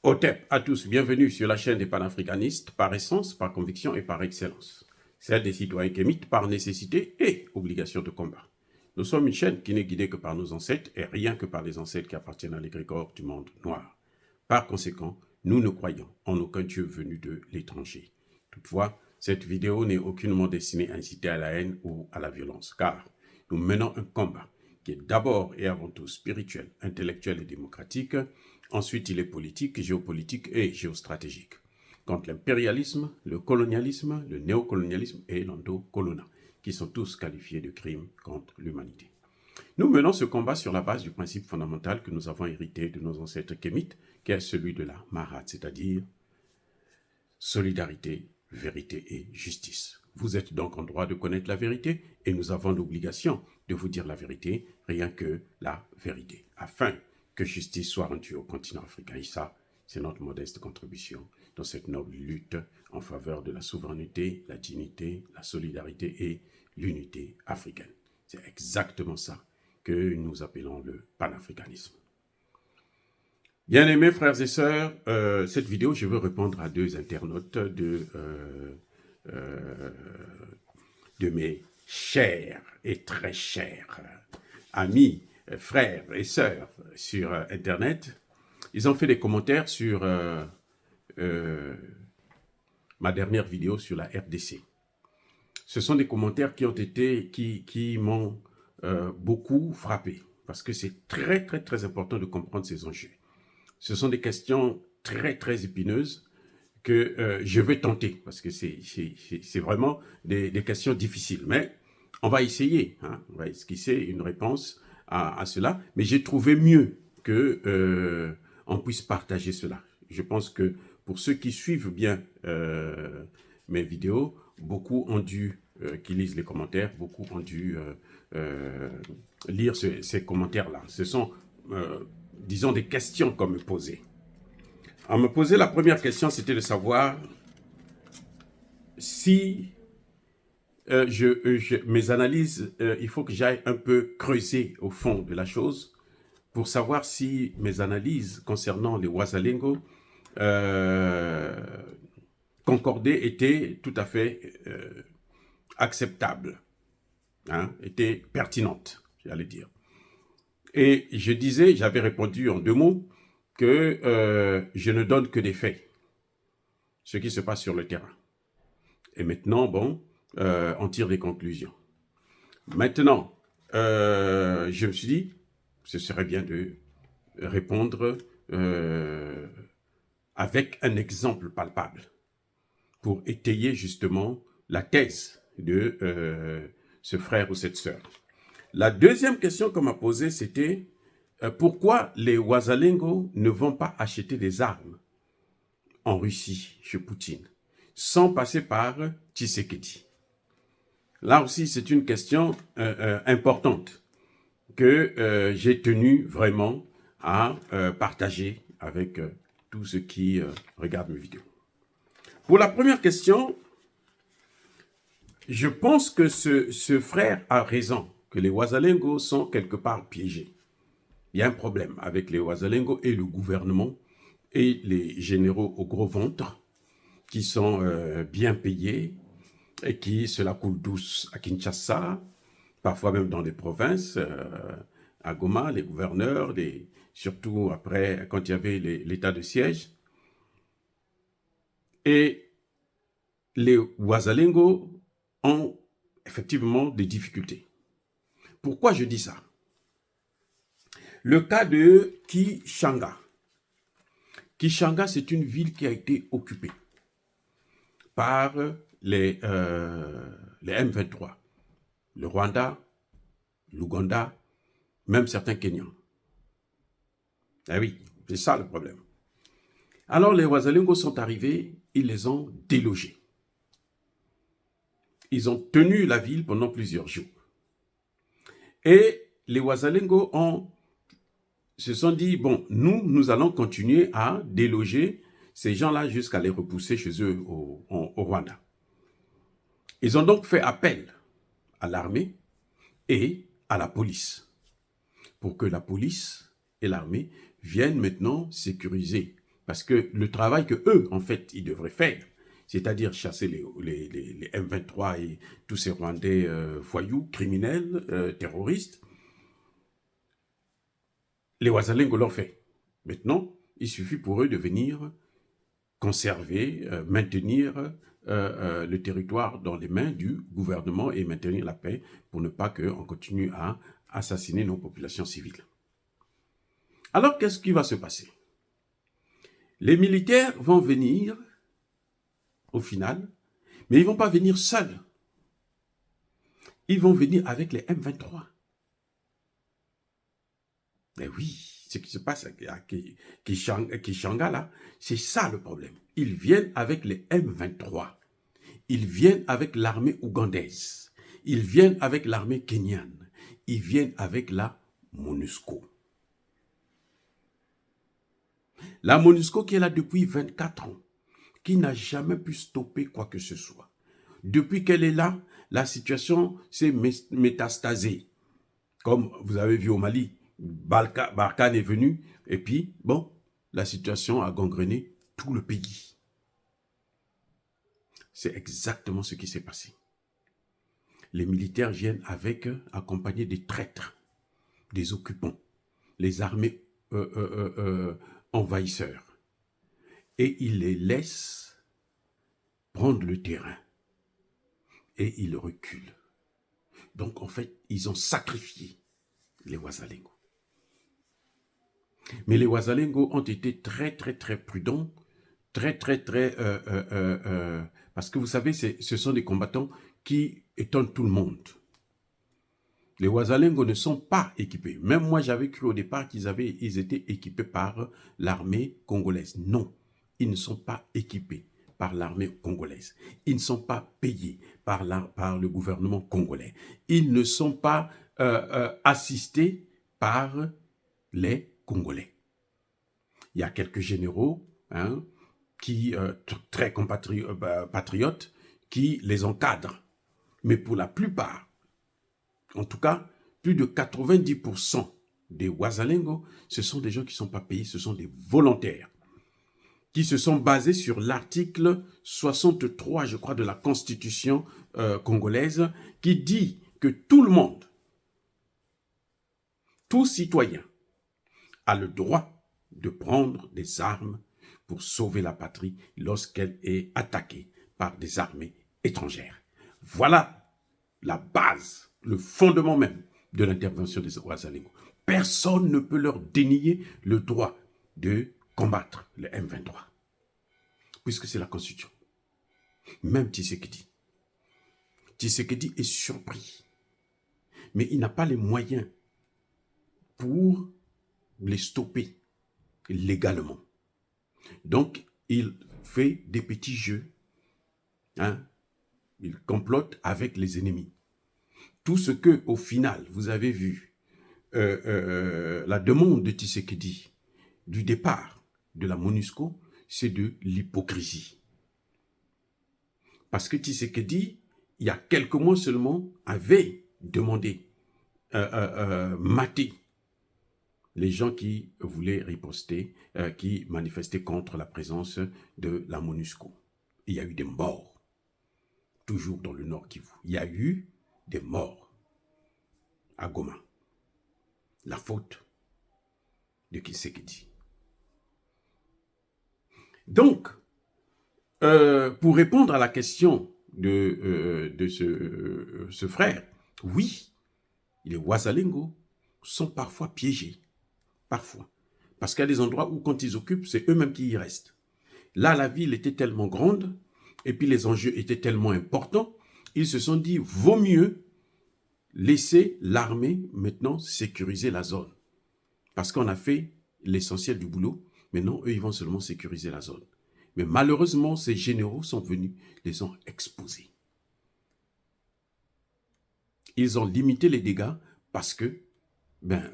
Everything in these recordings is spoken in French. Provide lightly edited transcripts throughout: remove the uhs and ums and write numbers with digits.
OTEP à tous, bienvenue sur la chaîne des panafricanistes, par essence, par conviction et par excellence. Celle des citoyens kémites par nécessité et obligation de combat. Nous sommes une chaîne qui n'est guidée que par nos ancêtres et rien que par les ancêtres qui appartiennent à l'égrégore du monde noir. Par conséquent, nous ne croyons en aucun Dieu venu de l'étranger. Toutefois, cette vidéo n'est aucunement destinée à inciter à la haine ou à la violence, car nous menons un combat qui est d'abord et avant tout spirituel, intellectuel et démocratique. Ensuite, il est politique, géopolitique et géostratégique. Contre l'impérialisme, le colonialisme, le néocolonialisme et l'endocolonat, qui sont tous qualifiés de crimes contre l'humanité. Nous menons ce combat sur la base du principe fondamental que nous avons hérité de nos ancêtres kémites, qui est celui de la Mahat, c'est-à-dire solidarité, vérité et justice. Vous êtes donc en droit de connaître la vérité et nous avons l'obligation de vous dire la vérité, rien que la vérité, afin que justice soit rendue au continent africain. Et ça, c'est notre modeste contribution dans cette noble lutte en faveur de la souveraineté, la dignité, la solidarité et l'unité africaine. C'est exactement ça que nous appelons le panafricanisme. Bien-aimés frères et sœurs, cette vidéo, je veux répondre à deux internautes de mes chers et très chers amis, frères et sœurs sur Internet. Ils ont fait des commentaires sur ma dernière vidéo sur la RDC. Ce sont des commentaires qui ont été, qui m'ont beaucoup frappé, parce que c'est très, très, très important de comprendre ces enjeux. Ce sont des questions très, très épineuses que je vais tenter, parce que c'est vraiment des questions difficiles. Mais on va essayer, hein, on va esquisser une réponse à cela. Mais j'ai trouvé mieux que on puisse partager cela. Je pense que pour ceux qui suivent bien mes vidéos, beaucoup ont dû, qui lisent les commentaires, beaucoup ont dû lire ces commentaires-là. Ce sont, disons, des questions qu'on me posait. On me posait la première question, c'était de savoir si mes analyses, il faut que j'aille un peu creuser au fond de la chose pour savoir si mes analyses concernant les Wazalengo concordaient, étaient tout à fait acceptables, hein, étaient pertinentes, j'allais dire. Et je disais, j'avais répondu en deux mots, que je ne donne que des faits, ce qui se passe sur le terrain. Et maintenant, bon, on tire des conclusions. Maintenant, je me suis dit, ce serait bien de répondre avec un exemple palpable pour étayer justement la thèse de ce frère ou cette sœur. La deuxième question qu'on m'a posée, c'était pourquoi les Wazalengo ne vont pas acheter des armes en Russie, chez Poutine, sans passer par Tshisekedi? Là aussi, c'est une question importante que j'ai tenu vraiment à partager avec tous ceux qui regardent mes vidéos. Pour la première question, je pense que ce frère a raison, que les Wazalengo sont quelque part piégés. Il y a un problème avec les Wazalengo et le gouvernement et les généraux au gros ventre qui sont bien payés et qui, cela coule douce à Kinshasa, parfois même dans les provinces, à Goma, les gouverneurs, surtout après, quand il y avait l'état de siège. Et les Wazalengo ont effectivement des difficultés. Pourquoi je dis ça? Le cas de Kishanga. Kishanga, c'est une ville qui a été occupée par les M23. Le Rwanda, l'Ouganda, même certains Kenyans. Ah oui, c'est ça le problème. Alors les Wazalengo sont arrivés, ils les ont délogés. Ils ont tenu la ville pendant plusieurs jours. Et les Wazalengo se sont dit, bon, nous allons continuer à déloger ces gens-là jusqu'à les repousser chez eux au Rwanda. Ils ont donc fait appel à l'armée et à la police pour que la police et l'armée viennent maintenant sécuriser Parce que le travail que eux, en fait, ils devraient faire, c'est-à-dire chasser les M23 et tous ces Rwandais voyous, criminels, terroristes, les Ouazalingos l'ont fait. Maintenant, il suffit pour eux de venir conserver, maintenir le territoire dans les mains du gouvernement et maintenir la paix pour ne pas qu'on continue à assassiner nos populations civiles. Alors, qu'est-ce qui va se passer? Les militaires vont venir, au final, mais ils ne vont pas venir seuls. Ils vont venir avec les M23. Mais oui, ce qui se passe à Kishanga, là, c'est ça le problème. Ils viennent avec les M23. Ils viennent avec l'armée ougandaise. Ils viennent avec l'armée kenyane. Ils viennent avec la MONUSCO. La MONUSCO qui est là depuis 24 ans, qui n'a jamais pu stopper quoi que ce soit. Depuis qu'elle est là, la situation s'est métastasée. Comme vous avez vu au Mali, Barkhane est venu, et puis, bon, la situation a gangréné tout le pays. C'est exactement ce qui s'est passé. Les militaires viennent accompagnés des traîtres, des occupants, les armées envahisseurs. Et ils les laissent prendre le terrain. Et ils reculent. Donc, en fait, ils ont sacrifié les Ouazalingos. Mais les Ouazalingos ont été très, très, très prudents, parce que vous savez, ce sont des combattants qui étonnent tout le monde. Les Ouazalingos ne sont pas équipés. Même moi, j'avais cru au départ qu'ils étaient équipés par l'armée congolaise. Non, ils ne sont pas équipés par l'armée congolaise. Ils ne sont pas payés par le gouvernement congolais. Ils ne sont pas assistés par les Congolais. Il y a quelques généraux qui très patriotes qui les encadrent. Mais pour la plupart, en tout cas, plus de 90% des Ouazalingos, ce sont des gens qui ne sont pas payés, ce sont des volontaires qui se sont basés sur l'article 63, je crois, de la Constitution congolaise, qui dit que tout le monde, tout citoyen, a le droit de prendre des armes pour sauver la patrie lorsqu'elle est attaquée par des armées étrangères. Voilà la base, le fondement même de l'intervention des Ouazalingos. Personne ne peut leur dénier le droit de combattre le M23, puisque c'est la Constitution. Même Tshisekedi est surpris, mais il n'a pas les moyens pour les stopper légalement. Donc, il fait des petits jeux. Il complote avec les ennemis. Tout ce que, au final, vous avez vu, la demande de Tshisekedi du départ de la MONUSCO, c'est de l'hypocrisie. Parce que Tshisekedi, il y a quelques mois seulement, avait demandé mater les gens qui voulaient riposter, qui manifestaient contre la présence de la MONUSCO. Il y a eu des morts, toujours dans le Nord Kivu. Il y a eu des morts à Goma. La faute de Tshisekedi. Donc, pour répondre à la question de ce frère, oui, les Ouazalingos sont parfois piégés. Parfois. Parce qu'il y a des endroits où, quand ils occupent, c'est eux-mêmes qui y restent. Là, la ville était tellement grande, et puis les enjeux étaient tellement importants, ils se sont dit, vaut mieux laisser l'armée maintenant sécuriser la zone. Parce qu'on a fait l'essentiel du boulot, maintenant, eux, ils vont seulement sécuriser la zone. Mais malheureusement, ces généraux sont venus, les ont exposés. Ils ont limité les dégâts parce que,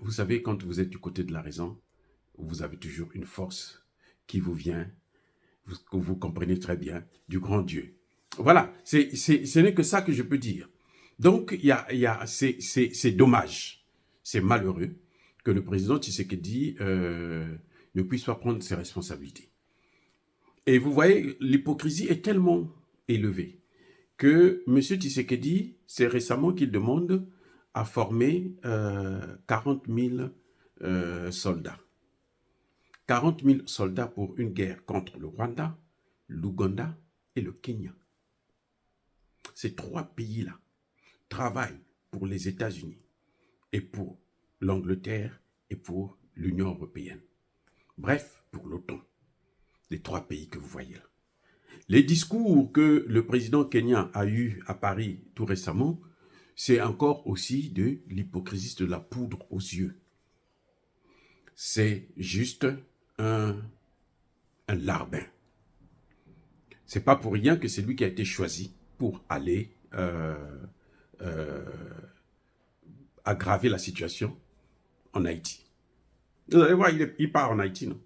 vous savez, quand vous êtes du côté de la raison, vous avez toujours une force qui vous vient, que vous comprenez très bien, du grand Dieu. Voilà, ce n'est que ça que je peux dire. Donc, c'est dommage, c'est malheureux que le président Tshisekedi ne puisse pas prendre ses responsabilités. Et vous voyez, l'hypocrisie est tellement élevée que M. Tshisekedi, c'est récemment qu'il demande à former 40 000 soldats. 40 000 soldats pour une guerre contre le Rwanda, l'Ouganda et le Kenya. Ces trois pays-là travaillent pour les États-Unis et pour l'Angleterre et pour l'Union européenne. Bref, pour l'OTAN. Les trois pays que vous voyez là. Les discours que le président kenyan a eu à Paris tout récemment, c'est encore aussi de l'hypocrisie, de la poudre aux yeux. C'est juste un larbin. C'est pas pour rien que c'est lui qui a été choisi pour aller aggraver la situation en Haïti. Vous allez voir, il part en Haïti, non?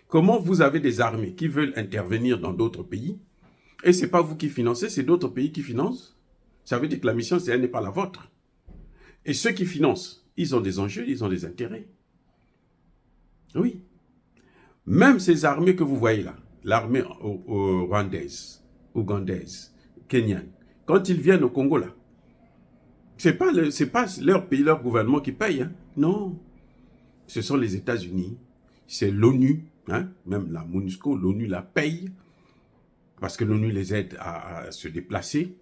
Comment vous avez des armées qui veulent intervenir dans d'autres pays et ce n'est pas vous qui financez, c'est d'autres pays qui financent? Ça veut dire que la mission, elle n'est pas la vôtre. Et ceux qui financent, ils ont des enjeux, ils ont des intérêts. Oui. Même ces armées que vous voyez là, l'armée rwandaise, ougandaise, kenyane, quand ils viennent au Congo là, c'est pas leur pays, leur gouvernement qui paye. Hein. Non. Ce sont les États-Unis, c'est l'ONU, hein, même la MONUSCO, l'ONU la paye, parce que l'ONU les aide à se déplacer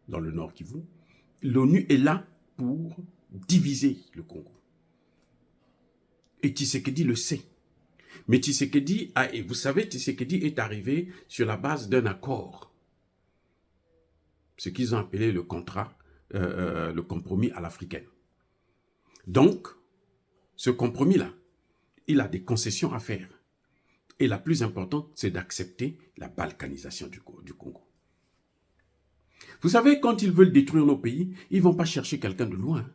dans le Nord Kivu. L'ONU est là pour diviser le Congo. Et Tshisekedi le sait. Mais Tshisekedi, et vous savez, Tshisekedi est arrivé sur la base d'un accord. Ce qu'ils ont appelé le contrat, le compromis à l'africaine. Donc, ce compromis-là, il a des concessions à faire. Et la plus importante, c'est d'accepter la balkanisation du Congo. Vous savez, quand ils veulent détruire nos pays, ils ne vont pas chercher quelqu'un de loin.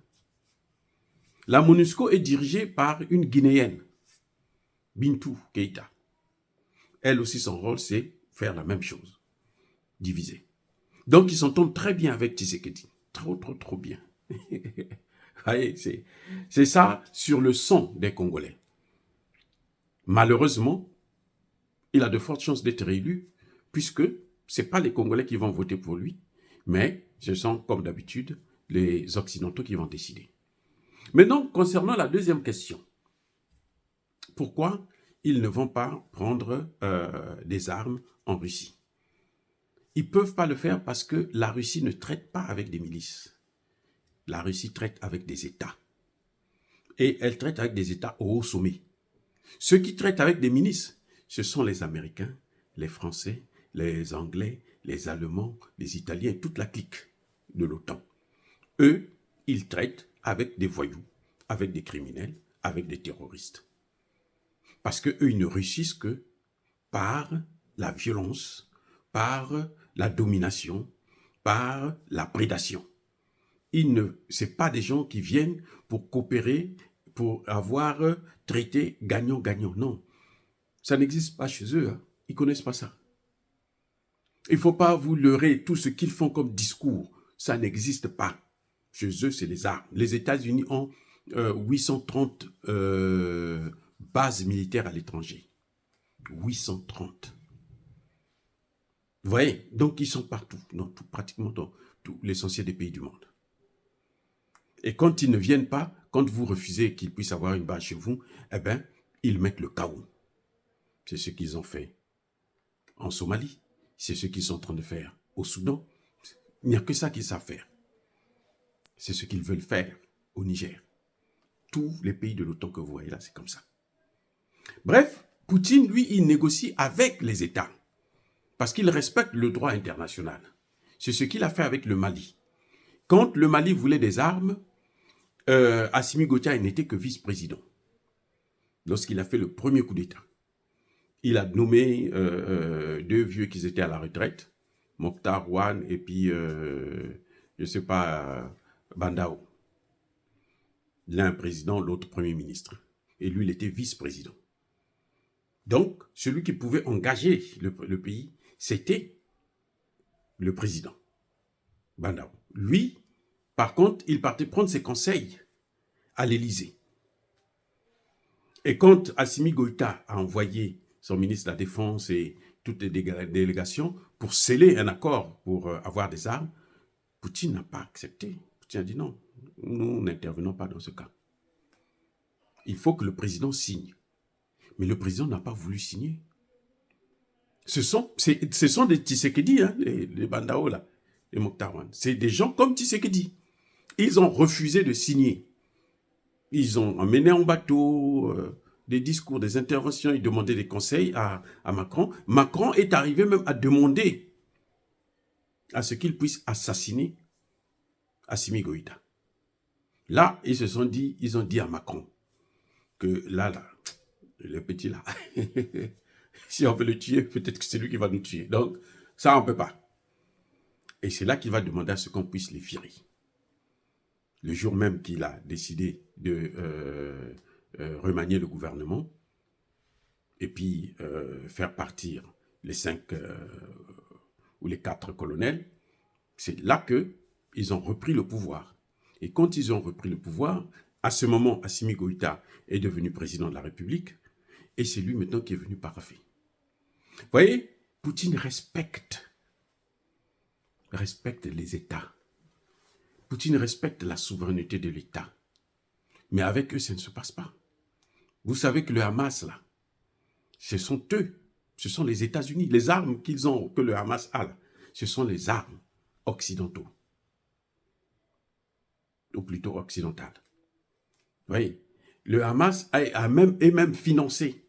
La MONUSCO est dirigée par une Guinéenne, Bintou Keïta. Elle aussi, son rôle, c'est faire la même chose, diviser. Donc, ils s'entendent très bien avec Tshisekedi. Trop bien. C'est ça sur le sang des Congolais. Malheureusement, il a de fortes chances d'être réélu, puisque ce n'est pas les Congolais qui vont voter pour lui, mais ce sont, comme d'habitude, les Occidentaux qui vont décider. Maintenant, concernant la deuxième question, pourquoi ils ne vont pas prendre des armes en Russie? Ils ne peuvent pas le faire parce que la Russie ne traite pas avec des milices. La Russie traite avec des États. Et elle traite avec des États au haut sommet. Ceux qui traitent avec des milices, ce sont les Américains, les Français, les Anglais, les Allemands, les Italiens, toute la clique de l'OTAN. Eux, ils traitent avec des voyous, avec des criminels, avec des terroristes. Parce qu'eux, ils ne réussissent que par la violence, par la domination, par la prédation. Ce ne pas des gens qui viennent pour coopérer, pour avoir traité gagnant-gagnant. Non, ça n'existe pas chez eux. Hein. Ils ne connaissent pas ça. Il ne faut pas vous leurrer tout ce qu'ils font comme discours. Ça n'existe pas. Chez eux, c'est les armes. Les États-Unis ont 830 bases militaires à l'étranger. 830. Vous voyez, donc ils sont partout, pratiquement dans l'essentiel des pays du monde. Et quand ils ne viennent pas, quand vous refusez qu'ils puissent avoir une base chez vous, eh bien, ils mettent le chaos. C'est ce qu'ils ont fait en Somalie. C'est ce qu'ils sont en train de faire au Soudan. Il n'y a que ça qu'ils savent faire. C'est ce qu'ils veulent faire au Niger. Tous les pays de l'OTAN que vous voyez là, c'est comme ça. Bref, Poutine, lui, il négocie avec les États. Parce qu'il respecte le droit international. C'est ce qu'il a fait avec le Mali. Quand le Mali voulait des armes, Assimi Goïta n'était que vice-président. Lorsqu'il a fait le premier coup d'État, il a nommé deux vieux qui étaient à la retraite, Mokhtar Ouane et puis, je ne sais pas, Bandao. L'un président, l'autre premier ministre. Et lui, il était vice-président. Donc, celui qui pouvait engager le pays, c'était le président, Bandao. Lui, par contre, il partait prendre ses conseils à l'Élysée. Et quand Assimi Goïta a envoyé son ministre de la Défense et toutes les délégations pour sceller un accord pour avoir des armes. Poutine n'a pas accepté. Poutine a dit non, nous n'intervenons pas dans ce cas. Il faut que le président signe. Mais le président n'a pas voulu signer. Ce sont des Tshisekedi, hein, les Bandao, là, les Mokhtarwan. C'est des gens comme Tshisekedi. Ils ont refusé de signer. Ils ont emmené en bateau des discours, des interventions. Ils demandaient des conseils à Macron. Macron est arrivé même à demander à ce qu'il puisse assassiner Assimi Goïta. Là, ils ont dit à Macron que là, le petit là, si on veut le tuer, peut-être que c'est lui qui va nous tuer. Donc, ça, on ne peut pas. Et c'est là qu'il va demander à ce qu'on puisse les virer. Le jour même qu'il a décidé de remanier le gouvernement et puis faire partir les 5 ou les 4 colonels, c'est là qu'ils ont repris le pouvoir. Et quand ils ont repris le pouvoir, à ce moment, Assimi Goïta est devenu président de la République et c'est lui maintenant qui est venu paraffer. Vous voyez, Poutine respecte les États. Poutine respecte la souveraineté de l'État. Mais avec eux, ça ne se passe pas. Vous savez que le Hamas, là, ce sont eux, ce sont les États-Unis, les armes qu'ils ont, que le Hamas a, là, ce sont les armes occidentaux. Ou plutôt occidentales. Vous voyez, le Hamas est même financé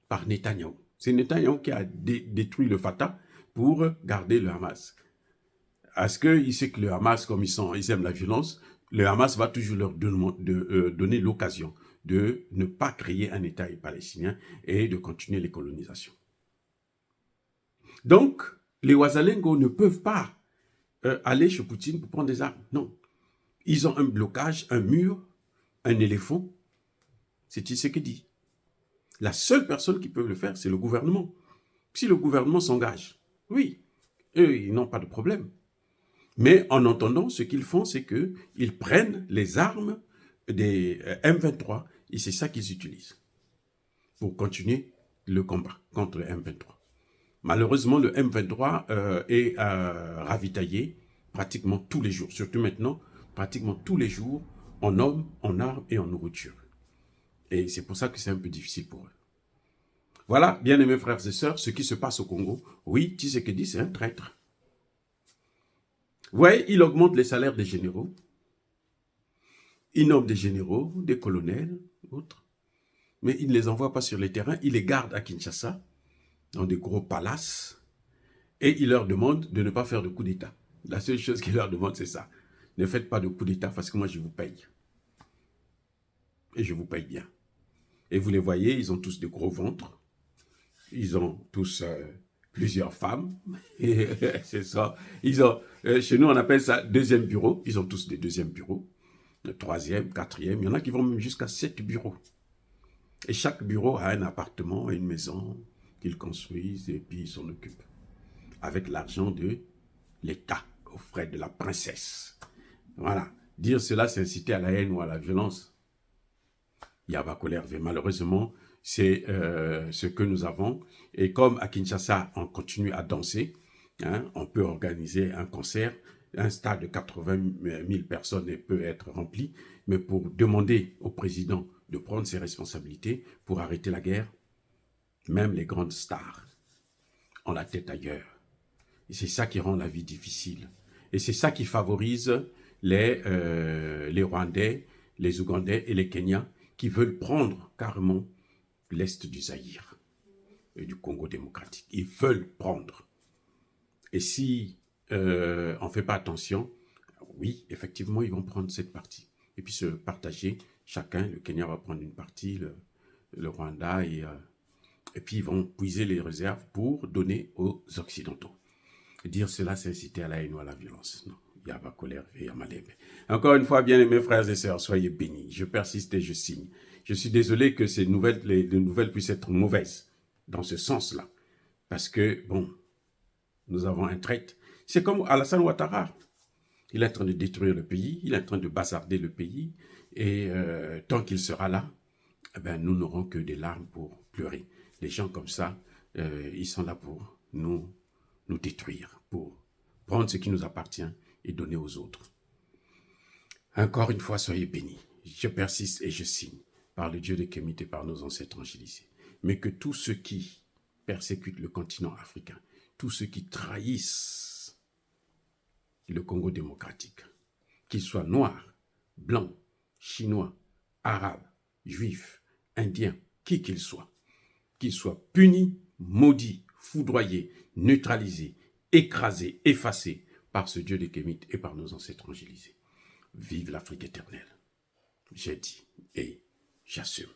par Netanyahou. C'est Netanyahou qui a détruit le Fatah pour garder le Hamas. Est-ce qu'il sait que le Hamas, comme ils aiment la violence, le Hamas va toujours leur donner l'occasion de ne pas créer un État palestinien et de continuer les colonisations. Donc, les Ouazalengos ne peuvent pas aller chez Poutine pour prendre des armes. Non. Ils ont un blocage, un mur, un éléphant. C'est Tshisekedi. La seule personne qui peut le faire, c'est le gouvernement. Si le gouvernement s'engage, oui, eux, ils n'ont pas de problème. Mais en entendant, ce qu'ils font, c'est qu'ils prennent les armes des M23 et c'est ça qu'ils utilisent pour continuer le combat contre le M23. Malheureusement, le M23 est ravitaillé pratiquement tous les jours, surtout maintenant, pratiquement tous les jours, en hommes, en armes et en nourriture. Et c'est pour ça que c'est un peu difficile pour eux. Voilà, bien aimés frères et sœurs, ce qui se passe au Congo. Oui, Tshisekedi, c'est un traître. Vous voyez, il augmente les salaires des généraux. Il nomme des généraux, des colonels, autres. Mais il ne les envoie pas sur les terrains. Il les garde à Kinshasa, dans des gros palaces. Et il leur demande de ne pas faire de coup d'État. La seule chose qu'il leur demande, c'est ça. Ne faites pas de coup d'État parce que moi, je vous paye. Et je vous paye bien. Et vous les voyez, ils ont tous de gros ventres. Ils ont tous plusieurs femmes. C'est ça. Ils ont, chez nous, on appelle ça deuxième bureau. Ils ont tous des deuxièmes bureaux. Le troisième, quatrième. Il y en a qui vont même jusqu'à 7 bureaux. Et chaque bureau a un appartement, une maison qu'ils construisent et puis ils s'en occupent. Avec l'argent de l'État, aux frais de la princesse. Voilà. Dire cela, c'est inciter à la haine ou à la violence. Yaba colère. Malheureusement, c'est ce que nous avons. Et comme à Kinshasa, on continue à danser, hein, on peut organiser un concert. Un stade de 80 000 personnes peut être rempli. Mais pour demander au président de prendre ses responsabilités pour arrêter la guerre, même les grandes stars ont la tête ailleurs. Et c'est ça qui rend la vie difficile. Et c'est ça qui favorise les Rwandais, les Ougandais et les Kenyans qui veulent prendre carrément l'Est du Zaïre et du Congo démocratique. Ils veulent prendre. Et si on ne fait pas attention, oui, effectivement, ils vont prendre cette partie. Et puis se partager, chacun, le Kenya va prendre une partie, le Rwanda, et puis ils vont puiser les réserves pour donner aux Occidentaux. Et dire cela, c'est inciter à la haine ou à la violence. Non, il y a pas colère et il y a mal aimé. Encore une fois, bien aimés frères et sœurs, soyez bénis. Je persiste et je signe. Je suis désolé que les nouvelles puissent être mauvaises dans ce sens-là. Parce que, bon, nous avons un traître. C'est comme Alassane Ouattara. Il est en train de détruire le pays, il est en train de bazarder le pays. Et tant qu'il sera là, eh ben, nous n'aurons que des larmes pour pleurer. Les gens comme ça, ils sont là pour nous détruire, pour prendre ce qui nous appartient et donner aux autres. Encore une fois, soyez bénis. Je persiste et je signe par le Dieu de Kémit et par nos ancêtres angélisés. Mais que tous ceux qui persécutent le continent africain, tous ceux qui trahissent le Congo démocratique, qu'ils soient noirs, blancs, chinois, arabes, juifs, indiens, qui qu'ils soient punis, maudits, foudroyés, neutralisés, écrasés, effacés par ce Dieu de Kémit et par nos ancêtres angélisés. Vive l'Afrique éternelle. J'ai dit et j'assume.